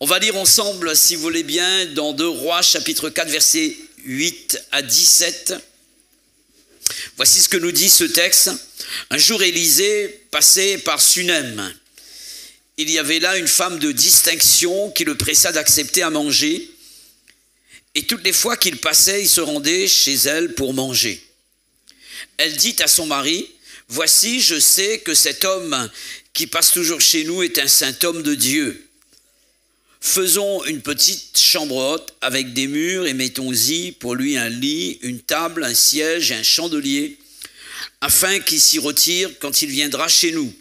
On va lire ensemble, si vous voulez bien, dans 2 Rois, chapitre 4, versets 8 à 17. Voici ce que nous dit ce texte. Un jour, Élisée passait par Sunem. Il y avait là une femme de distinction qui le pressa d'accepter à manger. Et toutes les fois qu'il passait, il se rendait chez elle pour manger. Elle dit à son mari, « Voici, je sais que cet homme qui passe toujours chez nous est un saint homme de Dieu. Faisons une petite chambre haute avec des murs et mettons-y pour lui un lit, une table, un siège et un chandelier, afin qu'il s'y retire quand il viendra chez nous. »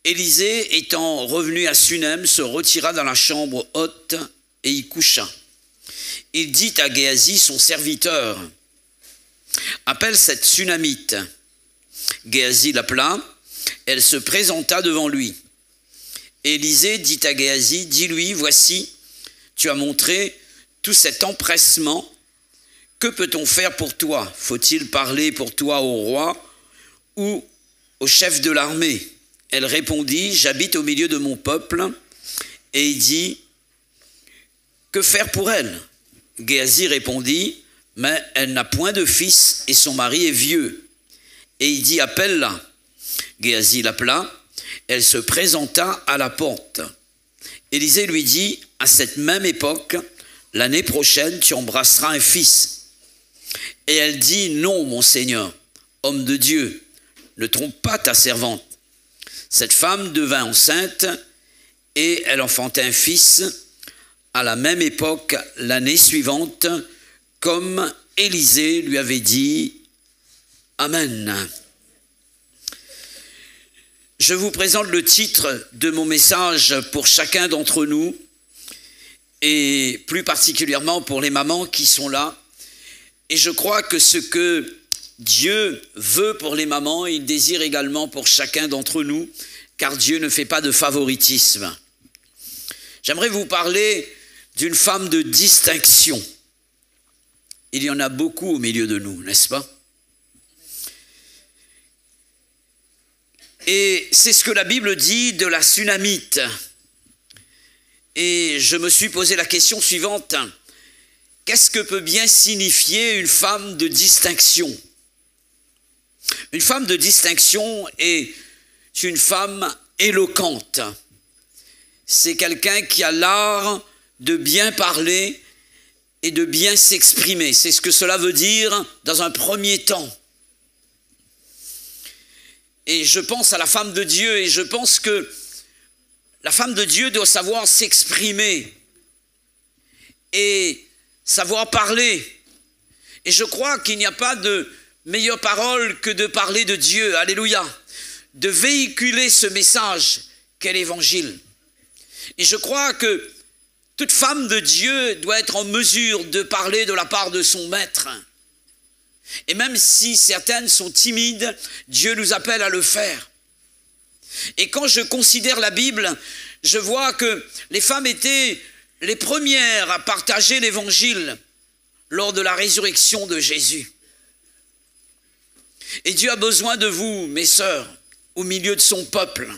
Élisée, étant revenu à Sunem, se retira dans la chambre haute et y coucha. Il dit à Géasi, son serviteur, « Appelle cette Sunamite. » Géasi l'appela, elle se présenta devant lui. Élisée dit à Géasi, « Dis-lui, voici, tu as montré tout cet empressement. Que peut-on faire pour toi? Faut-il parler pour toi au roi ou au chef de l'armée ?» Elle répondit, « J'habite au milieu de mon peuple. » Et il dit, « Que faire pour elle ?» Géasi répondit, « Mais elle n'a point de fils et son mari est vieux. » Et il dit, « Appelle-la. » Géasi l'appela. Elle se présenta à la porte. Élisée lui dit, « À cette même époque, l'année prochaine, tu embrasseras un fils. » Et elle dit, « Non, mon Seigneur, homme de Dieu, ne trompe pas ta servante. » Cette femme devint enceinte et elle enfanta un fils à la même époque l'année suivante, comme Élisée lui avait dit. Amen. Je vous présente le titre de mon message pour chacun d'entre nous et plus particulièrement pour les mamans qui sont là. Et je crois que ce que Dieu veut pour les mamans, il désire également pour chacun d'entre nous, car Dieu ne fait pas de favoritisme. J'aimerais vous parler d'une femme de distinction. Il y en a beaucoup au milieu de nous, n'est-ce pas? Et c'est ce que la Bible dit de la Sunamite. Et je me suis posé la question suivante. Qu'est-ce que peut bien signifier une femme de distinction? Une femme de distinction est une femme éloquente. C'est quelqu'un qui a l'art de bien parler et de bien s'exprimer. C'est ce que cela veut dire dans un premier temps. Et je pense à la femme de Dieu et je pense que la femme de Dieu doit savoir s'exprimer et savoir parler. Et je crois qu'il n'y a pas de meilleure parole que de parler de Dieu, alléluia, de véhiculer ce message qu'est l'évangile. Et je crois que toute femme de Dieu doit être en mesure de parler de la part de son maître. Et même si certaines sont timides, Dieu nous appelle à le faire. Et quand je considère la Bible, je vois que les femmes étaient les premières à partager l'évangile lors de la résurrection de Jésus. Et Dieu a besoin de vous, mes sœurs, au milieu de son peuple,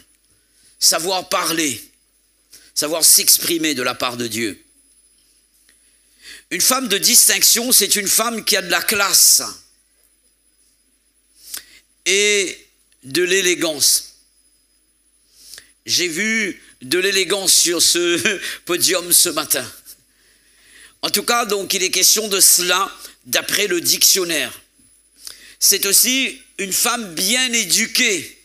savoir parler, savoir s'exprimer de la part de Dieu. Une femme de distinction, c'est une femme qui a de la classe et de l'élégance. J'ai vu de l'élégance sur ce podium ce matin. En tout cas, donc, il est question de cela d'après le dictionnaire. C'est aussi une femme bien éduquée.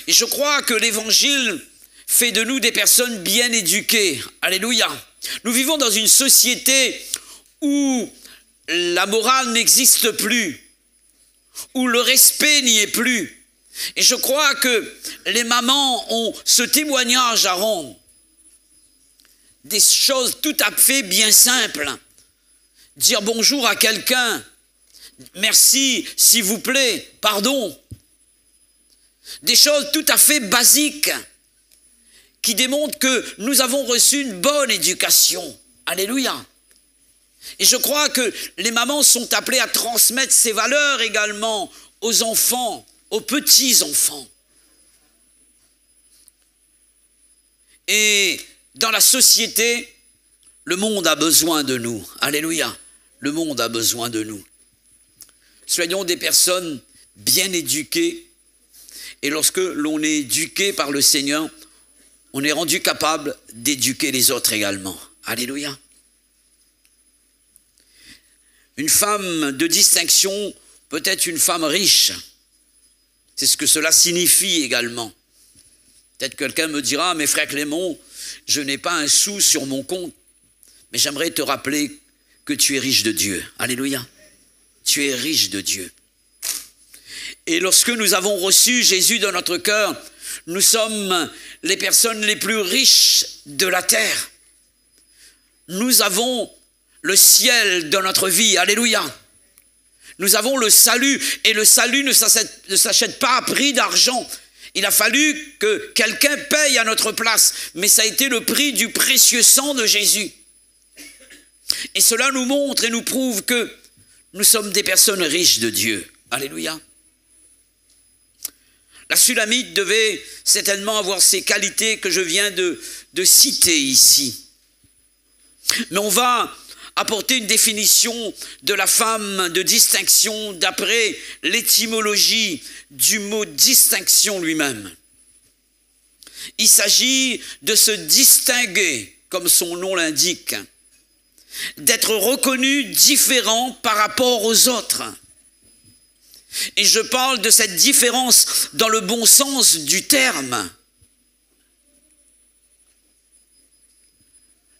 Et je crois que l'évangile fait de nous des personnes bien éduquées. Alléluia. Nous vivons dans une société où la morale n'existe plus, où le respect n'y est plus. Et je crois que les mamans ont ce témoignage à rendre. Des choses tout à fait bien simples. Dire bonjour à quelqu'un. Merci, s'il vous plaît, pardon. Des choses tout à fait basiques qui démontrent que nous avons reçu une bonne éducation. Alléluia. Et je crois que les mamans sont appelées à transmettre ces valeurs également aux enfants, aux petits-enfants. Et dans la société, le monde a besoin de nous. Alléluia. Le monde a besoin de nous. Soyons des personnes bien éduquées. Et lorsque l'on est éduqué par le Seigneur, on est rendu capable d'éduquer les autres également. Alléluia. Une femme de distinction peut être une femme riche. C'est ce que cela signifie également. Peut-être quelqu'un me dira, mais frère Clément, je n'ai pas un sou sur mon compte, mais j'aimerais te rappeler que tu es riche de Dieu. Alléluia. Tu es riche de Dieu. Et lorsque nous avons reçu Jésus dans notre cœur, nous sommes les personnes les plus riches de la terre. Nous avons le ciel dans notre vie. Alléluia. Nous avons le salut, et le salut ne s'achète pas à prix d'argent. Il a fallu que quelqu'un paye à notre place, mais ça a été le prix du précieux sang de Jésus. Et cela nous montre et nous prouve que nous sommes des personnes riches de Dieu. Alléluia. La Sulamite devait certainement avoir ces qualités que je viens de citer ici. Mais on va apporter une définition de la femme de distinction d'après l'étymologie du mot distinction lui-même. Il s'agit de se distinguer, comme son nom l'indique, d'être reconnu différent par rapport aux autres. Et je parle de cette différence dans le bon sens du terme.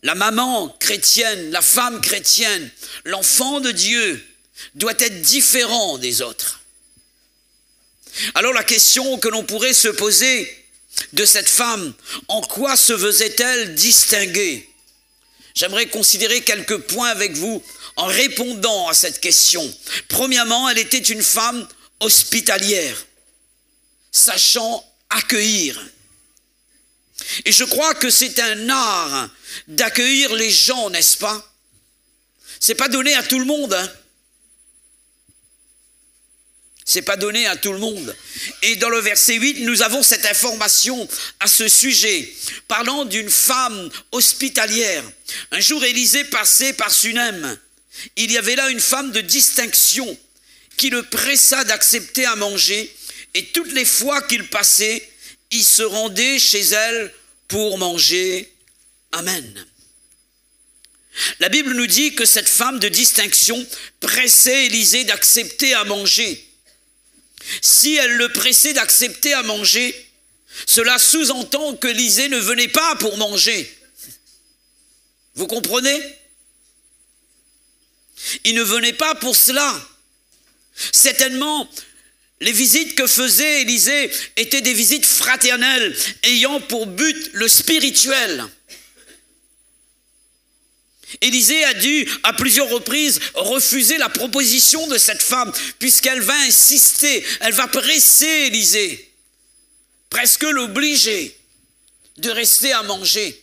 La maman chrétienne, la femme chrétienne, l'enfant de Dieu doit être différent des autres. Alors la question que l'on pourrait se poser de cette femme, en quoi se faisait-elle distinguer? J'aimerais considérer quelques points avec vous en répondant à cette question. Premièrement, elle était une femme hospitalière, sachant accueillir. Et je crois que c'est un art d'accueillir les gens, n'est-ce pas? C'est pas donné à tout le monde, hein? C'est pas donné à tout le monde. Et dans le verset 8, nous avons cette information à ce sujet, parlant d'une femme hospitalière. Un jour, Élisée passait par Sunem. Il y avait là une femme de distinction qui le pressa d'accepter à manger, et toutes les fois qu'il passait, il se rendait chez elle pour manger. Amen. La Bible nous dit que cette femme de distinction pressait Élisée d'accepter à manger. Si elle le pressait d'accepter à manger, cela sous-entend que Élisée ne venait pas pour manger. Vous comprenez? Il ne venait pas pour cela. Certainement, les visites que faisait Élisée étaient des visites fraternelles, ayant pour but le spirituel. Élisée a dû, à plusieurs reprises, refuser la proposition de cette femme, puisqu'elle va insister, elle va presser Élisée, presque l'obliger de rester à manger.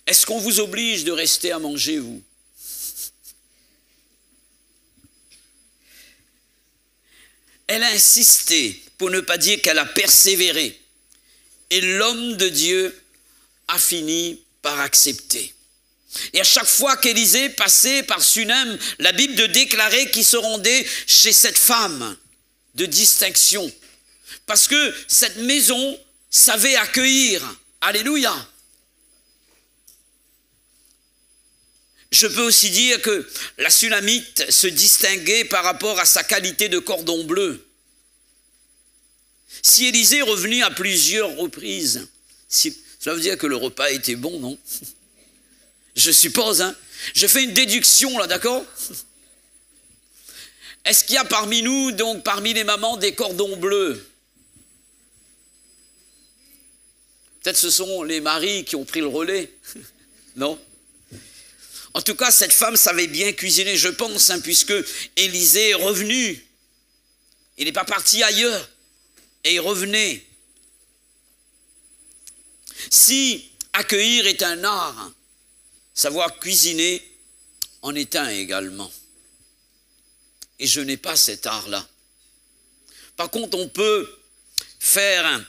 Est-ce qu'on vous oblige de rester à manger, vous? Elle a insisté, pour ne pas dire qu'elle a persévéré. Et l'homme de Dieu a fini par accepter. Et à chaque fois qu'Élisée passait par Sunem, la Bible déclarait qu'il se rendait chez cette femme de distinction. Parce que cette maison savait accueillir. Alléluia. Je peux aussi dire que la Sunamite se distinguait par rapport à sa qualité de cordon bleu. Si Élisée revenait à plusieurs reprises, cela veut dire que le repas était bon, non? Je suppose, hein? Je fais une déduction là, d'accord? Est-ce qu'il y a parmi nous, donc parmi les mamans, des cordons bleus? Peut-être ce sont les maris qui ont pris le relais, non? En tout cas, cette femme savait bien cuisiner, je pense, hein, puisque Élisée est revenu. Il n'est pas parti ailleurs, et il revenait. Si accueillir est un art, savoir cuisiner en est un également. Et je n'ai pas cet art-là. Par contre, on peut faire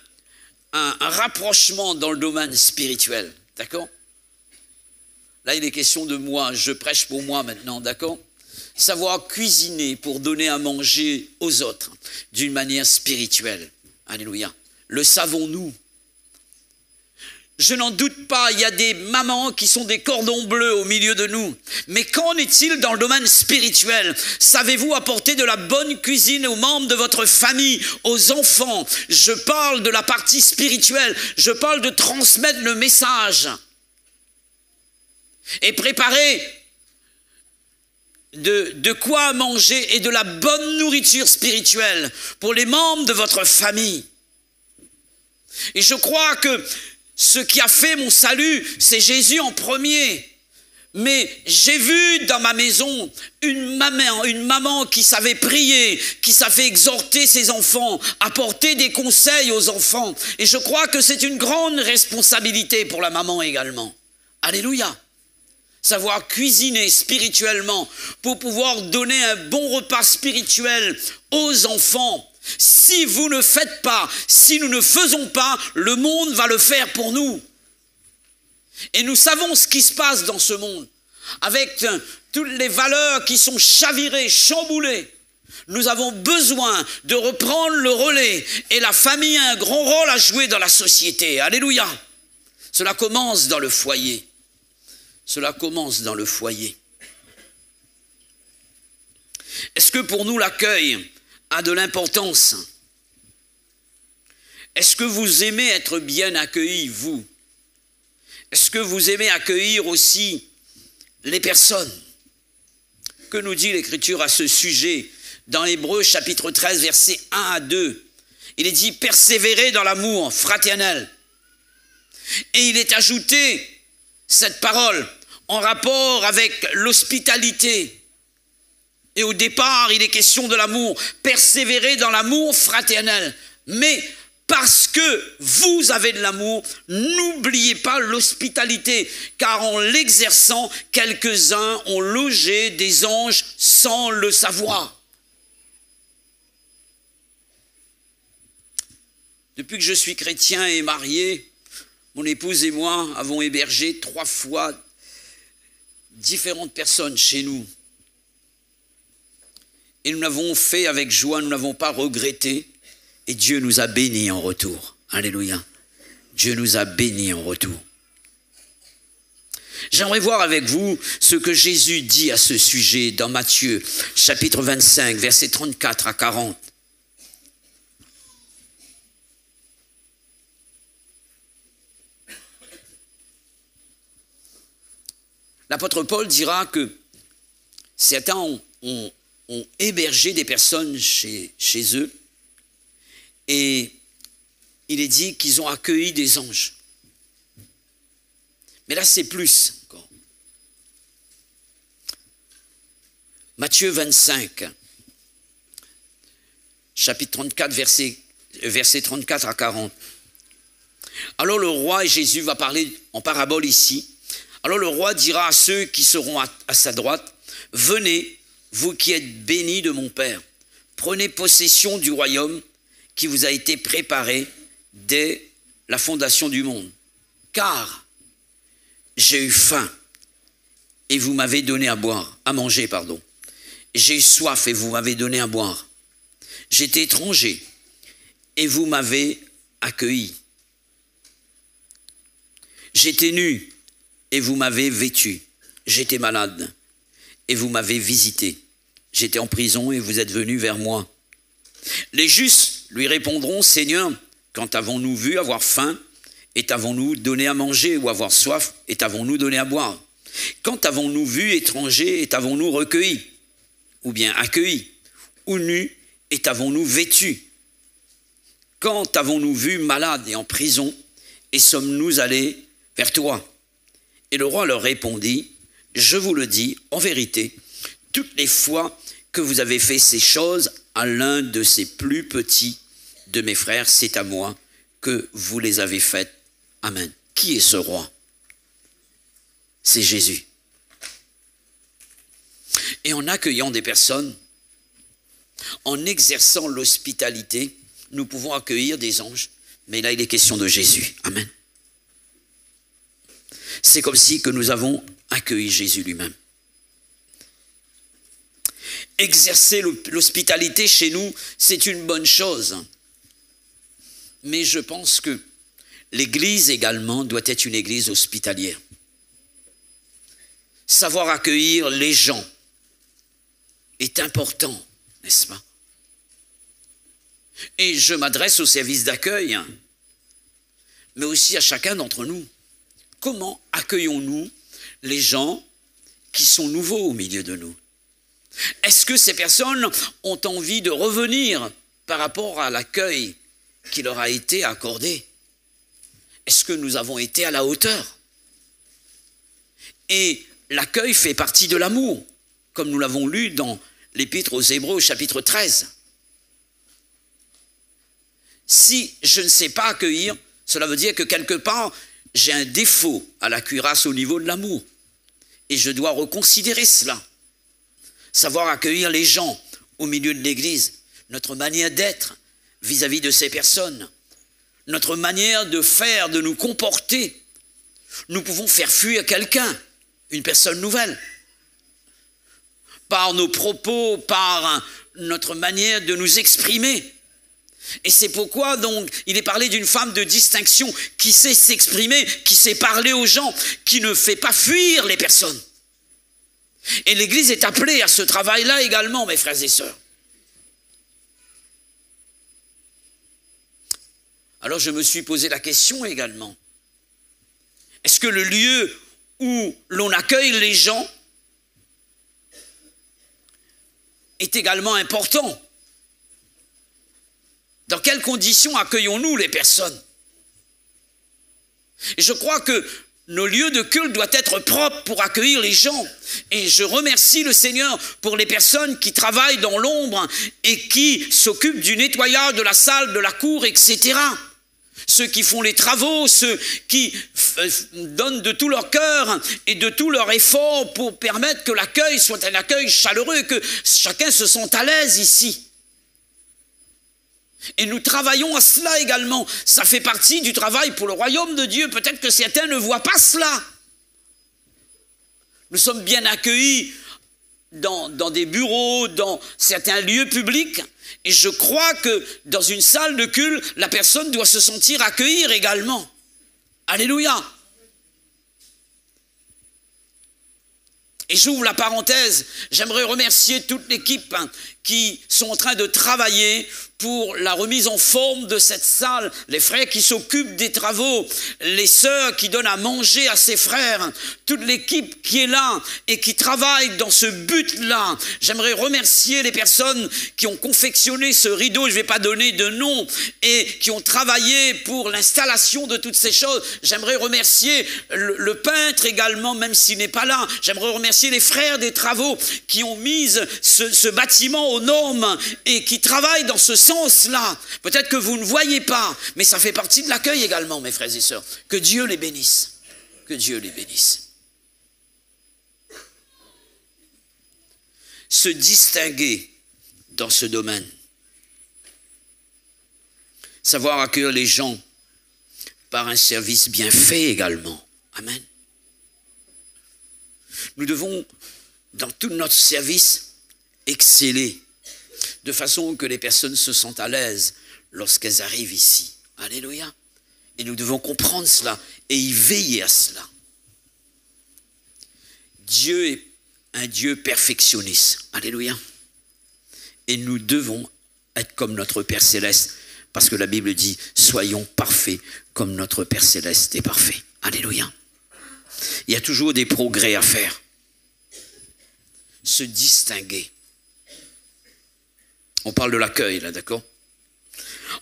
un rapprochement dans le domaine spirituel, d'accord? Là, il est question de moi, je prêche pour moi maintenant, d'accord? Savoir cuisiner pour donner à manger aux autres d'une manière spirituelle. Alléluia. Le savons-nous? Je n'en doute pas, il y a des mamans qui sont des cordons bleus au milieu de nous. Mais qu'en est-il dans le domaine spirituel? Savez-vous apporter de la bonne cuisine aux membres de votre famille, aux enfants? Je parle de la partie spirituelle, je parle de transmettre le message. Et préparer de quoi manger et de la bonne nourriture spirituelle pour les membres de votre famille. Et je crois que ce qui a fait mon salut, c'est Jésus en premier. Mais j'ai vu dans ma maison une maman qui savait prier, qui savait exhorter ses enfants, apporter des conseils aux enfants. Et je crois que c'est une grande responsabilité pour la maman également. Alléluia. Savoir cuisiner spirituellement pour pouvoir donner un bon repas spirituel aux enfants. Si vous ne faites pas, si nous ne faisons pas, le monde va le faire pour nous. Et nous savons ce qui se passe dans ce monde, avec toutes les valeurs qui sont chavirées, chamboulées. Nous avons besoin de reprendre le relais et la famille a un grand rôle à jouer dans la société. Alléluia. Cela commence dans le foyer. Cela commence dans le foyer. Est-ce que pour nous l'accueil a de l'importance? Est-ce que vous aimez être bien accueillis, vous? Est-ce que vous aimez accueillir aussi les personnes? Que nous dit l'Écriture à ce sujet? Dans Hébreux chapitre 13, versets 1 à 2, il est dit « Persévérez dans l'amour fraternel ». Et il est ajouté cette parole en rapport avec l'hospitalité. Et au départ, il est question de l'amour. Persévérez dans l'amour fraternel. Mais parce que vous avez de l'amour, n'oubliez pas l'hospitalité. Car en l'exerçant, quelques-uns ont logé des anges sans le savoir. Depuis que je suis chrétien et marié, mon épouse et moi avons hébergé 3 fois différentes personnes chez nous. Et nous l'avons fait avec joie, nous n'avons pas regretté. Et Dieu nous a bénis en retour. Alléluia. Dieu nous a bénis en retour. J'aimerais voir avec vous ce que Jésus dit à ce sujet dans Matthieu, chapitre 25, versets 34 à 40. L'apôtre Paul dira que certains ont hébergé des personnes chez eux et il est dit qu'ils ont accueilli des anges. Mais là, c'est plus encore. Matthieu 25, chapitre 34, versets 34 à 40. Alors le roi, et Jésus va parler en parabole ici, alors le roi dira à ceux qui seront à sa droite, « Venez, vous qui êtes bénis de mon Père, prenez possession du royaume qui vous a été préparé dès la fondation du monde. Car j'ai eu faim et vous m'avez donné à manger. J'ai eu soif et vous m'avez donné à boire. J'étais étranger et vous m'avez accueilli. J'étais nu et vous m'avez vêtu. J'étais malade et vous m'avez visité. J'étais en prison et vous êtes venus vers moi. Les justes lui répondront, Seigneur, quand avons-nous vu avoir faim et t'avons-nous donné à manger, ou avoir soif et t'avons-nous donné à boire? Quand avons-nous vu étranger et t'avons-nous recueilli, ou bien accueilli, ou nu et t'avons-nous vêtu? Quand avons-nous vu malade et en prison et sommes-nous allés vers toi? Et le roi leur répondit, je vous le dis, en vérité, toutes les fois que vous avez fait ces choses à l'un de ces plus petits de mes frères, c'est à moi que vous les avez faites. Amen. Qui est ce roi? C'est Jésus. Et en accueillant des personnes, en exerçant l'hospitalité, nous pouvons accueillir des anges, Mais là, il est question de Jésus. Amen. C'est comme si que nous avons accueilli Jésus lui-même. Exercer l'hospitalité chez nous, c'est une bonne chose. Mais je pense que l'Église également doit être une Église hospitalière. Savoir accueillir les gens est important, n'est-ce pas? Et je m'adresse au service d'accueil, mais aussi à chacun d'entre nous. Comment accueillons-nous les gens qui sont nouveaux au milieu de nous? Est-ce que ces personnes ont envie de revenir par rapport à l'accueil qui leur a été accordé? Est-ce que nous avons été à la hauteur? Et l'accueil fait partie de l'amour, comme nous l'avons lu dans l'Épître aux Hébreux, chapitre 13. Si je ne sais pas accueillir, cela veut dire que quelque part, j'ai un défaut à la cuirasse au niveau de l'amour. Et je dois reconsidérer cela. Savoir accueillir les gens au milieu de l'Église, notre manière d'être vis-à-vis de ces personnes, notre manière de faire, de nous comporter. Nous pouvons faire fuir quelqu'un, une personne nouvelle, par nos propos, par notre manière de nous exprimer. Et c'est pourquoi donc il est parlé d'une femme de distinction qui sait s'exprimer, qui sait parler aux gens, qui ne fait pas fuir les personnes. Et l'Église est appelée à ce travail-là également, mes frères et sœurs. Alors je me suis posé la question également. Est-ce que le lieu où l'on accueille les gens est également important? Dans quelles conditions accueillons-nous les personnes? Et je crois que nos lieux de culte doivent être propres pour accueillir les gens. Et je remercie le Seigneur pour les personnes qui travaillent dans l'ombre et qui s'occupent du nettoyage de la salle, de la cour, etc. Ceux qui font les travaux, ceux qui donnent de tout leur cœur et de tout leur effort pour permettre que l'accueil soit un accueil chaleureux, que chacun se sente à l'aise ici. Et nous travaillons à cela également. Ça fait partie du travail pour le royaume de Dieu. Peut-être que certains ne voient pas cela. Nous sommes bien accueillis dans des bureaux, dans certains lieux publics. Et je crois que dans une salle de culte, la personne doit se sentir accueillie également. Alléluia. Et j'ouvre la parenthèse, j'aimerais remercier toute l'équipe qui sont en train de travailler pour la remise en forme de cette salle, les frères qui s'occupent des travaux, les sœurs qui donnent à manger à ses frères, toute l'équipe qui est là et qui travaille dans ce but-là. J'aimerais remercier les personnes qui ont confectionné ce rideau, je ne vais pas donner de nom, et qui ont travaillé pour l'installation de toutes ces choses. J'aimerais remercier le peintre également, même s'il n'est pas là. J'aimerais remercier les frères des travaux qui ont mis ce bâtiment aux normes et qui travaillent dans ce sens-là. Peut-être que vous ne voyez pas, mais ça fait partie de l'accueil également, mes frères et sœurs. Que Dieu les bénisse. Que Dieu les bénisse. Se distinguer dans ce domaine. Savoir accueillir les gens par un service bien fait également. Amen. Nous devons, dans tout notre service, exceller, de façon que les personnes se sentent à l'aise lorsqu'elles arrivent ici. Alléluia. Et nous devons comprendre cela et y veiller à cela. Dieu est un Dieu perfectionniste. Alléluia. Et nous devons être comme notre Père Céleste, parce que la Bible dit, soyons parfaits comme notre Père Céleste est parfait. Alléluia. Il y a toujours des progrès à faire. Se distinguer. On parle de l'accueil, là, d'accord?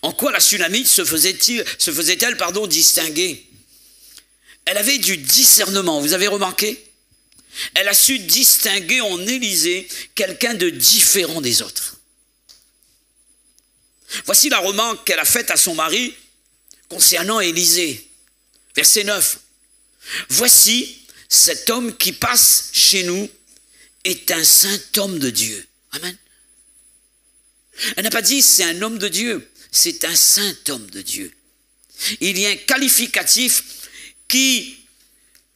En quoi la Sunamite se faisait-elle distinguer? Elle avait du discernement, vous avez remarqué? Elle a su distinguer en Élisée quelqu'un de différent des autres. Voici la remarque qu'elle a faite à son mari concernant Élisée. Verset 9. Voici cet homme qui passe chez nous est un saint homme de Dieu. Amen. Elle n'a pas dit c'est un homme de Dieu, c'est un saint homme de Dieu. Il y a un qualificatif qui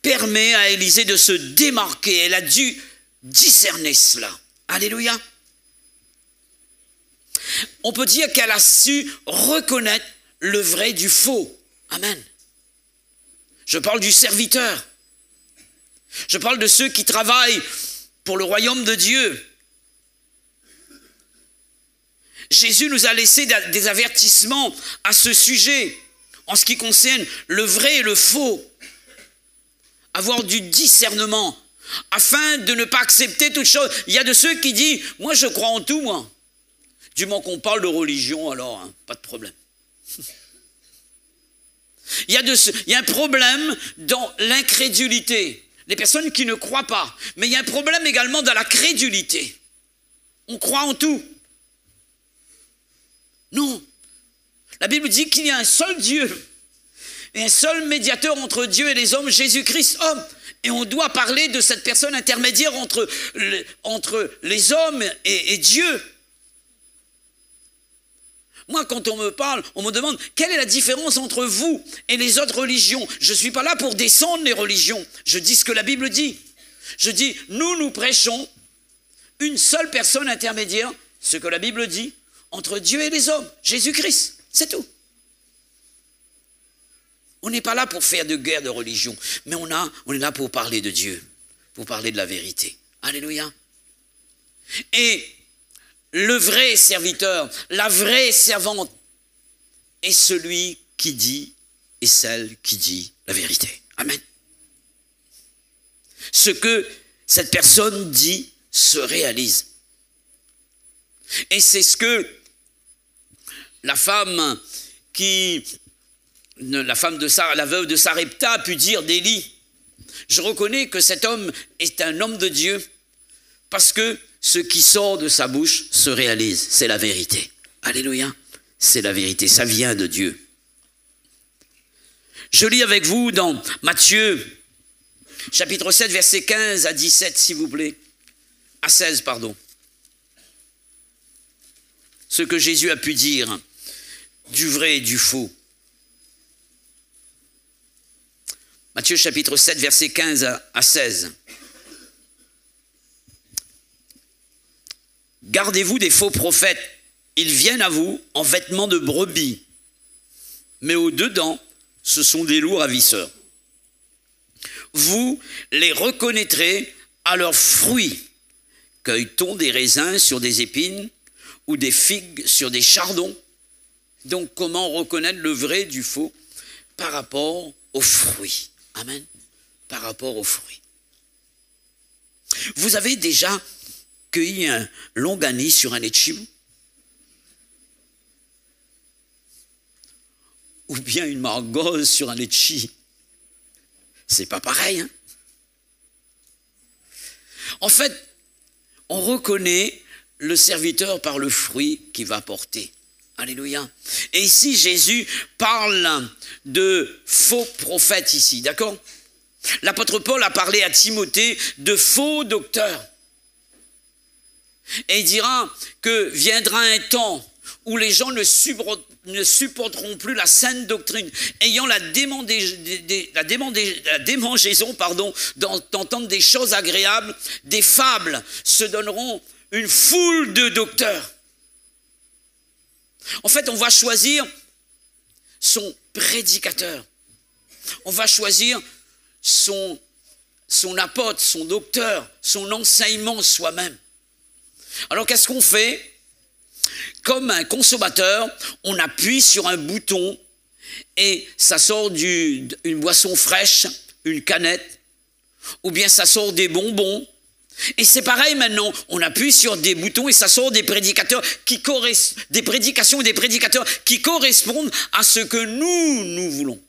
permet à Élisée de se démarquer. Elle a dû discerner cela. Alléluia. On peut dire qu'elle a su reconnaître le vrai du faux. Amen. Je parle du serviteur. Je parle de ceux qui travaillent pour le royaume de Dieu. Jésus nous a laissé des avertissements à ce sujet en ce qui concerne le vrai et le faux. Avoir du discernement afin de ne pas accepter toute chose. Il y a de ceux qui disent « Moi, je crois en tout, moi. » Du moment qu'on parle de religion, alors, hein, pas de problème. Il y a un problème dans l'incrédulité. Les personnes qui ne croient pas. Mais il y a un problème également dans la crédulité. On croit en tout. Non. La Bible dit qu'il y a un seul Dieu et un seul médiateur entre Dieu et les hommes, Jésus-Christ, homme. Et on doit parler de cette personne intermédiaire entre les hommes et Dieu. Moi, quand on me parle, on me demande quelle est la différence entre vous et les autres religions. Je ne suis pas là pour descendre les religions. Je dis ce que la Bible dit. Je dis, nous prêchons une seule personne intermédiaire, ce que la Bible dit, entre Dieu et les hommes, Jésus-Christ. C'est tout. On n'est pas là pour faire de guerre de religion, mais on est là pour parler de Dieu, pour parler de la vérité. Alléluia. Et le vrai serviteur, la vraie servante est celui qui dit et celle qui dit la vérité. Amen. Ce que cette personne dit se réalise. Et c'est ce que la femme la veuve de Sarepta a pu dire d'Élie. Je reconnais que cet homme est un homme de Dieu parce que ce qui sort de sa bouche se réalise. C'est la vérité. Alléluia. C'est la vérité. Ça vient de Dieu. Je lis avec vous dans Matthieu, chapitre 7, versets 15 à 17, s'il vous plaît. À 16, pardon. Ce que Jésus a pu dire du vrai et du faux. Matthieu chapitre 7, versets 15 à 16. Gardez-vous des faux prophètes. Ils viennent à vous en vêtements de brebis, mais au-dedans, ce sont des loups ravisseurs. Vous les reconnaîtrez à leurs fruits. Cueille-t-on des raisins sur des épines ou des figues sur des chardons? Donc, comment reconnaître le vrai du faux? Par rapport aux fruits. Amen. Par rapport aux fruits. Vous avez déjà cueilli un longanier sur un etchibou? Ou bien une margoze sur un litchi? C'est pas pareil, hein? En fait, on reconnaît le serviteur par le fruit qu'il va porter. Alléluia. Et ici, Jésus parle de faux prophètes ici, d'accord? L'apôtre Paul a parlé à Timothée de faux docteurs. Et il dira que viendra un temps où les gens ne supporteront plus la saine doctrine, ayant la démangeaison d'entendre des choses agréables, des fables, se donneront une foule de docteurs. En fait, on va choisir son prédicateur. On va choisir son apôtre, son docteur, son enseignement soi-même. Alors, qu'est-ce qu'on fait? Comme un consommateur, on appuie sur un bouton et ça sort une boisson fraîche, une canette, ou bien ça sort des bonbons. Et c'est pareil maintenant, on appuie sur des boutons et ça sort des prédications et des prédicateurs qui correspondent à ce que nous voulons.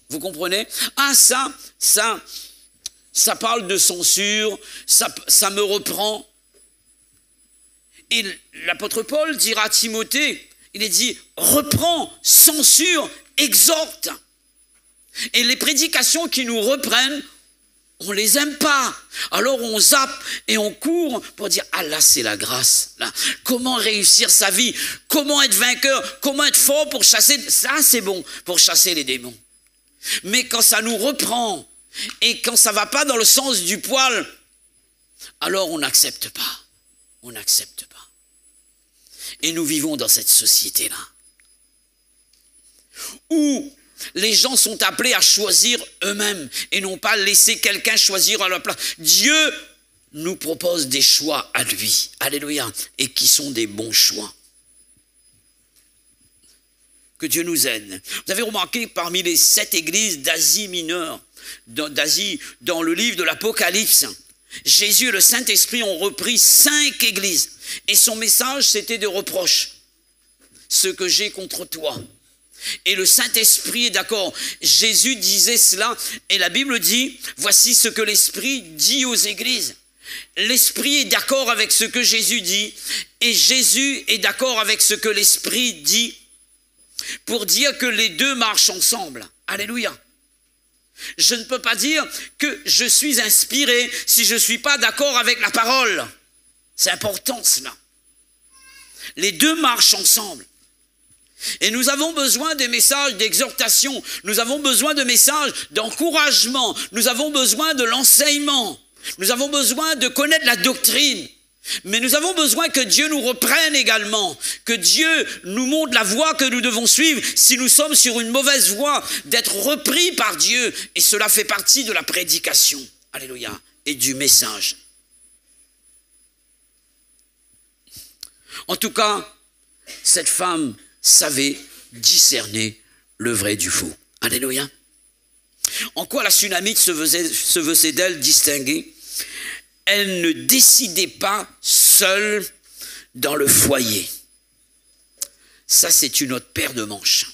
Vous comprenez? Ah, ça parle de censure, ça me reprend. Et l'apôtre Paul dira à Timothée, il est dit, reprends, censure, exhorte. Et les prédications qui nous reprennent, on les aime pas. Alors on zappe et on court pour dire, ah là c'est la grâce. Là. Comment réussir sa vie? Comment être vainqueur? Comment être fort pour chasser? Ça c'est bon pour chasser les démons. Mais quand ça nous reprend et quand ça va pas dans le sens du poil, alors on n'accepte pas. On n'accepte pas. Et nous vivons dans cette société-là, où les gens sont appelés à choisir eux-mêmes et non pas laisser quelqu'un choisir à leur place. Dieu nous propose des choix à lui, alléluia, et qui sont des bons choix. Que Dieu nous aide. Vous avez remarqué parmi les 7 églises d'Asie mineure, d'Asie, dans le livre de l'Apocalypse, Jésus et le Saint-Esprit ont repris 5 églises. Et son message, c'était de reproche. Ce que j'ai contre toi. Et le Saint-Esprit est d'accord. Jésus disait cela. Et la Bible dit, voici ce que l'Esprit dit aux églises. L'Esprit est d'accord avec ce que Jésus dit. Et Jésus est d'accord avec ce que l'Esprit dit. Pour dire que les deux marchent ensemble. Alléluia. Je ne peux pas dire que je suis inspiré si je ne suis pas d'accord avec la parole. C'est important cela. Les deux marchent ensemble. Et nous avons besoin des messages d'exhortation. Nous avons besoin de messages d'encouragement. Nous avons besoin de l'enseignement. Nous avons besoin de connaître la doctrine. Mais nous avons besoin que Dieu nous reprenne également, que Dieu nous montre la voie que nous devons suivre si nous sommes sur une mauvaise voie, d'être repris par Dieu. Et cela fait partie de la prédication, alléluia, et du message. En tout cas, cette femme savait discerner le vrai du faux. Alléluia. En quoi la Sunamite se faisait d'elle distinguer? Elle ne décidait pas seule dans le foyer. Ça, c'est une autre paire de manches.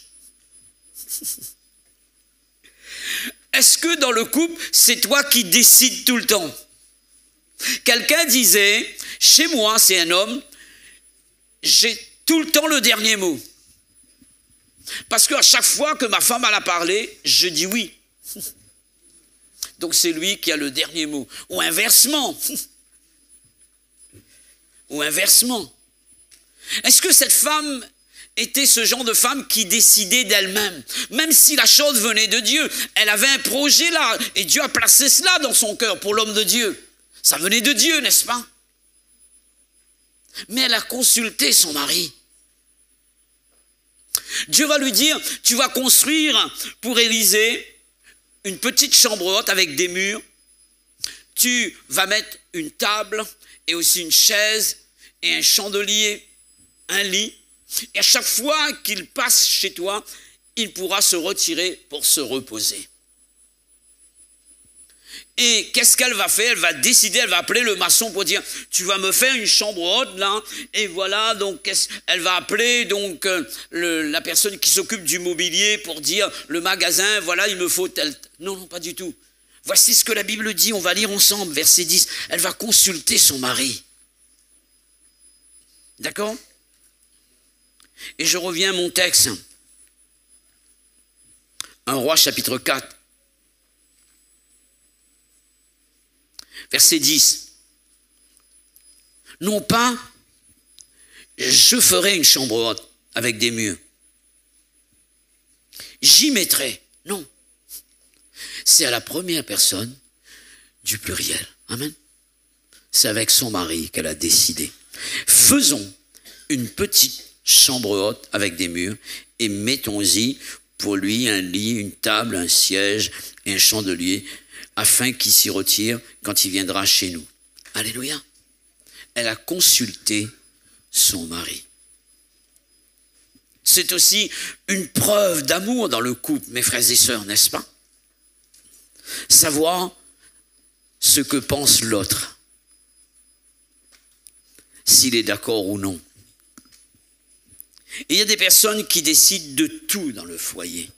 Est-ce que dans le couple, c'est toi qui décides tout le temps? Quelqu'un disait, chez moi, c'est un homme, j'ai tout le temps le dernier mot. Parce qu'à chaque fois que ma femme a parlé, je dis oui. Donc c'est lui qui a le dernier mot. Ou inversement. Ou inversement. Est-ce que cette femme était ce genre de femme qui décidait d'elle-même? Même si la chose venait de Dieu, elle avait un projet là. Et Dieu a placé cela dans son cœur pour l'homme de Dieu. Ça venait de Dieu, n'est-ce pas? Mais elle a consulté son mari. Dieu va lui dire, tu vas construire pour Élisée une petite chambre haute avec des murs. Tu vas mettre une table et aussi une chaise et un chandelier, un lit. Et à chaque fois qu'il passe chez toi, il pourra se retirer pour se reposer. Et qu'est-ce qu'elle va faire? Elle va décider, elle va appeler le maçon pour dire, tu vas me faire une chambre haute là, et voilà, donc elle va appeler donc la personne qui s'occupe du mobilier pour dire, le magasin, voilà, il me faut tel... Non, non, pas du tout. Voici ce que la Bible dit, on va lire ensemble, verset 10. Elle va consulter son mari. D'accord? Et je reviens à mon texte. 1 Roi chapitre 4. Verset 10. Non pas, je ferai une chambre haute avec des murs. J'y mettrai. Non. C'est à la première personne du pluriel. Amen. C'est avec son mari qu'elle a décidé. Faisons une petite chambre haute avec des murs et mettons-y pour lui un lit, une table, un siège et un chandelier, afin qu'il s'y retire quand il viendra chez nous. Alléluia. Elle a consulté son mari. C'est aussi une preuve d'amour dans le couple, mes frères et sœurs, n'est-ce pas? Savoir ce que pense l'autre, s'il est d'accord ou non. Et il y a des personnes qui décident de tout dans le foyer.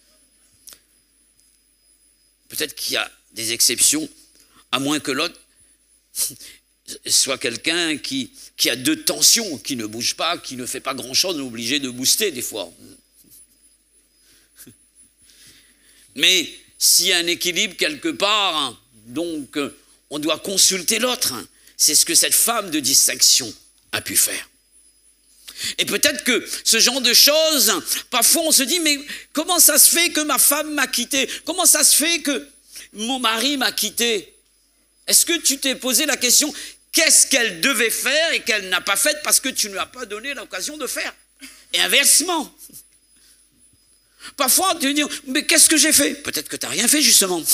Peut-être qu'il y a des exceptions, à moins que l'autre soit quelqu'un qui a deux tensions, qui ne bouge pas, qui ne fait pas grand-chose, obligé de booster des fois. Mais s'il y a un équilibre quelque part donc on doit consulter l'autre. C'est ce que cette femme de distinction a pu faire. Et peut-être que ce genre de choses, parfois on se dit, mais comment ça se fait que ma femme m'a quitté? Comment ça se fait que mon mari m'a quitté? Est-ce que tu t'es posé la question, qu'est-ce qu'elle devait faire et qu'elle n'a pas fait parce que tu ne lui as pas donné l'occasion de faire? Et inversement. Parfois, tu te dis, mais qu'est-ce que j'ai fait? Peut-être que tu n'as rien fait, justement.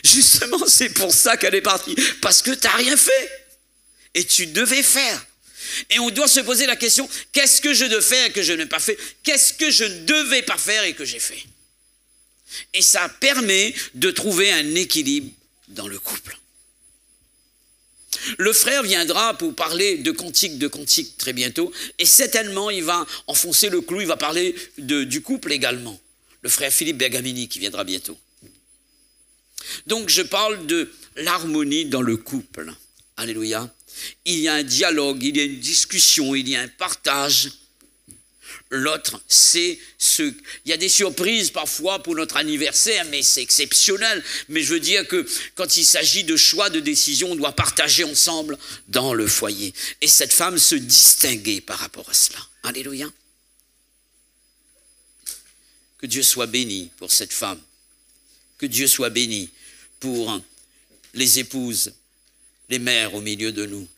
Justement, c'est pour ça qu'elle est partie. Parce que tu n'as rien fait. Et tu devais faire. Et on doit se poser la question, qu'est-ce que je devais faire et que je n'ai pas fait? Qu'est-ce que je ne devais pas faire et que j'ai fait? Et ça permet de trouver un équilibre dans le couple. Le frère viendra pour parler de cantique très bientôt, et certainement il va enfoncer le clou, il va parler du couple également. Le frère Philippe Bergamini qui viendra bientôt. Donc je parle de l'harmonie dans le couple. Alléluia. Il y a un dialogue, il y a une discussion, il y a un partage. L'autre, c'est il y a des surprises parfois pour notre anniversaire, mais c'est exceptionnel. Mais je veux dire que quand il s'agit de choix, de décision, on doit partager ensemble dans le foyer. Et cette femme se distinguait par rapport à cela. Alléluia. Que Dieu soit béni pour cette femme. Que Dieu soit béni pour les épouses, les mères au milieu de nous,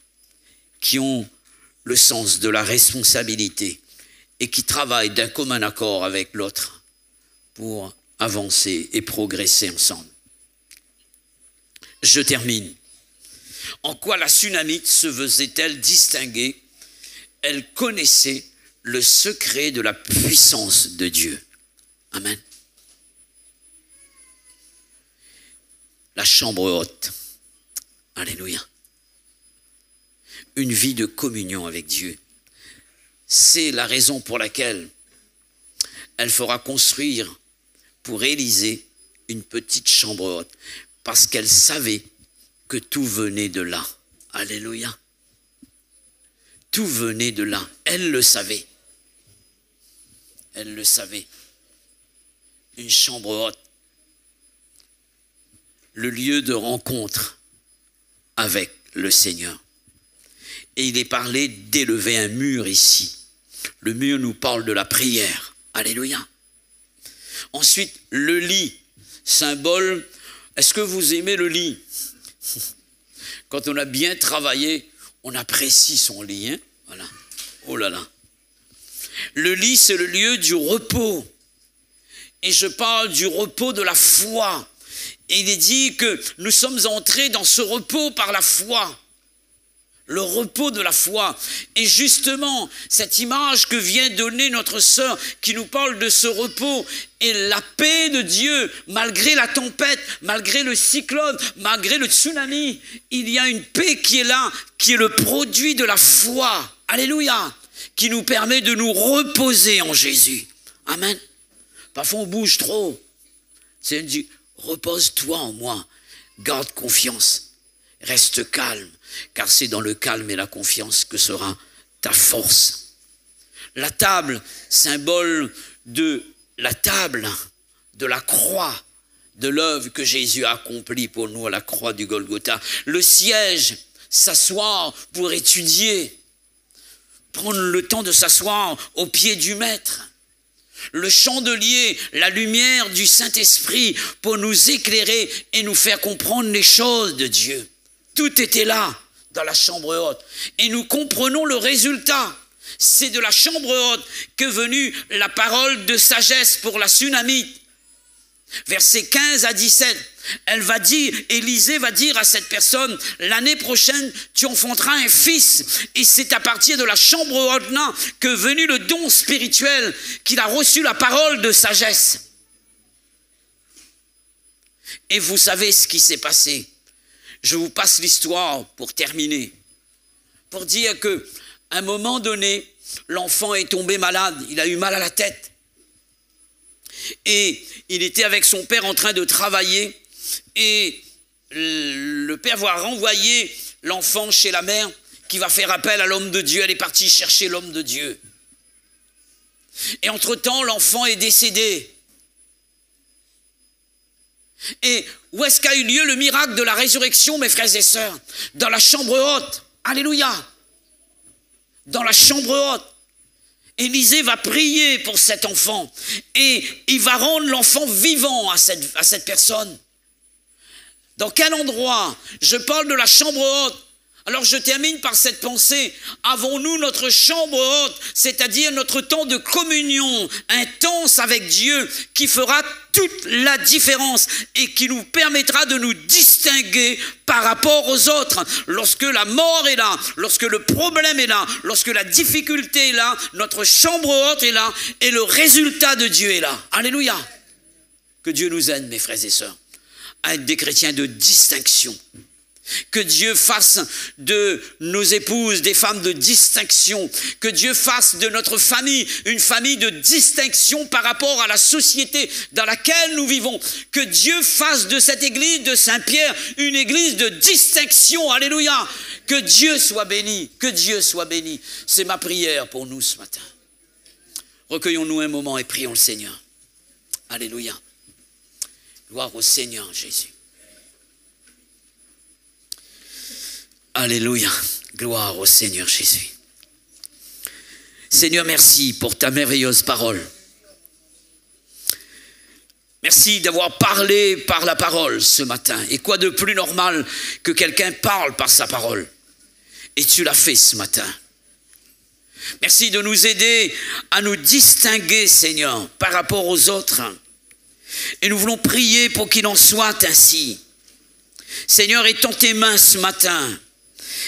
qui ont le sens de la responsabilité et qui travaillent d'un commun accord avec l'autre pour avancer et progresser ensemble. Je termine. En quoi la Sunamite se faisait-elle distinguer? Elle connaissait le secret de la puissance de Dieu. Amen. La chambre haute. Alléluia. Une vie de communion avec Dieu. C'est la raison pour laquelle elle fera construire pour Élisée une petite chambre haute. Parce qu'elle savait que tout venait de là. Alléluia. Tout venait de là. Elle le savait. Elle le savait. Une chambre haute. Le lieu de rencontre avec le Seigneur. Et il est parlé d'élever un mur ici. Le mur nous parle de la prière. Alléluia. Ensuite, le lit, symbole. Est-ce que vous aimez le lit? Quand on a bien travaillé, on apprécie son lit. Hein? Voilà. Oh là là. Le lit, c'est le lieu du repos. Et je parle du repos de la foi. Et il est dit que nous sommes entrés dans ce repos par la foi. Le repos de la foi. Et justement, cette image que vient donner notre sœur, qui nous parle de ce repos, et la paix de Dieu, malgré la tempête, malgré le cyclone, malgré le tsunami, il y a une paix qui est là, qui est le produit de la foi. Alléluia. Qui nous permet de nous reposer en Jésus. Amen. Parfois on bouge trop. C'est dit, repose-toi en moi, garde confiance, reste calme, car c'est dans le calme et la confiance que sera ta force. La table, symbole de la table, de la croix, de l'œuvre que Jésus a accomplie pour nous à la croix du Golgotha. Le siège, s'asseoir pour étudier, prendre le temps de s'asseoir au pied du Maître. Le chandelier, la lumière du Saint-Esprit pour nous éclairer et nous faire comprendre les choses de Dieu. Tout était là, dans la chambre haute. Et nous comprenons le résultat. C'est de la chambre haute qu'est venue la parole de sagesse pour la Sunamite. Versets 15 à 17, elle va dire, Élisée va dire à cette personne, l'année prochaine, tu enfanteras un fils. Et c'est à partir de la chambre haute là que venu le don spirituel, qu'il a reçu la parole de sagesse. Et vous savez ce qui s'est passé. Je vous passe l'histoire pour terminer. Pour dire qu'à un moment donné, l'enfant est tombé malade, il a eu mal à la tête. Et il était avec son père en train de travailler et le père va renvoyer l'enfant chez la mère qui va faire appel à l'homme de Dieu. Elle est partie chercher l'homme de Dieu. Et entre-temps, l'enfant est décédé. Et où est-ce qu'a eu lieu le miracle de la résurrection, mes frères et sœurs? Dans la chambre haute. Alléluia. Dans la chambre haute. Élisée va prier pour cet enfant et il va rendre l'enfant vivant à cette personne. Dans quel endroit? Je parle de la chambre haute. Alors je termine par cette pensée. Avons-nous notre chambre haute, c'est-à-dire notre temps de communion intense avec Dieu qui fera toute la différence et qui nous permettra de nous distinguer par rapport aux autres? Lorsque la mort est là, lorsque le problème est là, lorsque la difficulté est là, notre chambre haute est là et le résultat de Dieu est là. Alléluia. Que Dieu nous aide, mes frères et sœurs, à être des chrétiens de distinction. Que Dieu fasse de nos épouses des femmes de distinction. Que Dieu fasse de notre famille une famille de distinction par rapport à la société dans laquelle nous vivons. Que Dieu fasse de cette église de Saint-Pierre une église de distinction. Alléluia. Que Dieu soit béni. Que Dieu soit béni. C'est ma prière pour nous ce matin. Recueillons-nous un moment et prions le Seigneur. Alléluia. Gloire au Seigneur Jésus. Alléluia, gloire au Seigneur Jésus. Seigneur, merci pour ta merveilleuse parole. Merci d'avoir parlé par la parole ce matin. Et quoi de plus normal que quelqu'un parle par sa parole? Et tu l'as fait ce matin. Merci de nous aider à nous distinguer, Seigneur, par rapport aux autres. Et nous voulons prier pour qu'il en soit ainsi. Seigneur, étends tes mains ce matin.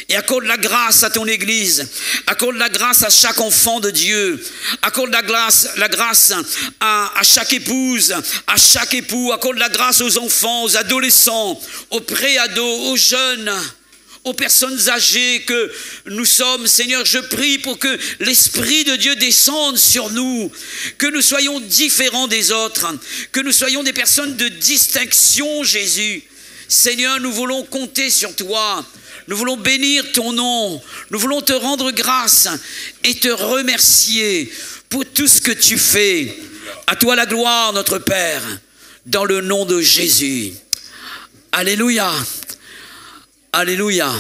Et accorde la grâce à ton Église, accorde la grâce à chaque enfant de Dieu, accorde la grâce à chaque épouse, à chaque époux, accorde la grâce aux enfants, aux adolescents, aux pré-ados, aux jeunes, aux personnes âgées que nous sommes. Seigneur, je prie pour que l'Esprit de Dieu descende sur nous, que nous soyons différents des autres, que nous soyons des personnes de distinction, Jésus. Seigneur, nous voulons compter sur toi. Nous voulons bénir ton nom, nous voulons te rendre grâce et te remercier pour tout ce que tu fais. À toi la gloire, notre Père, dans le nom de Jésus. Alléluia, alléluia.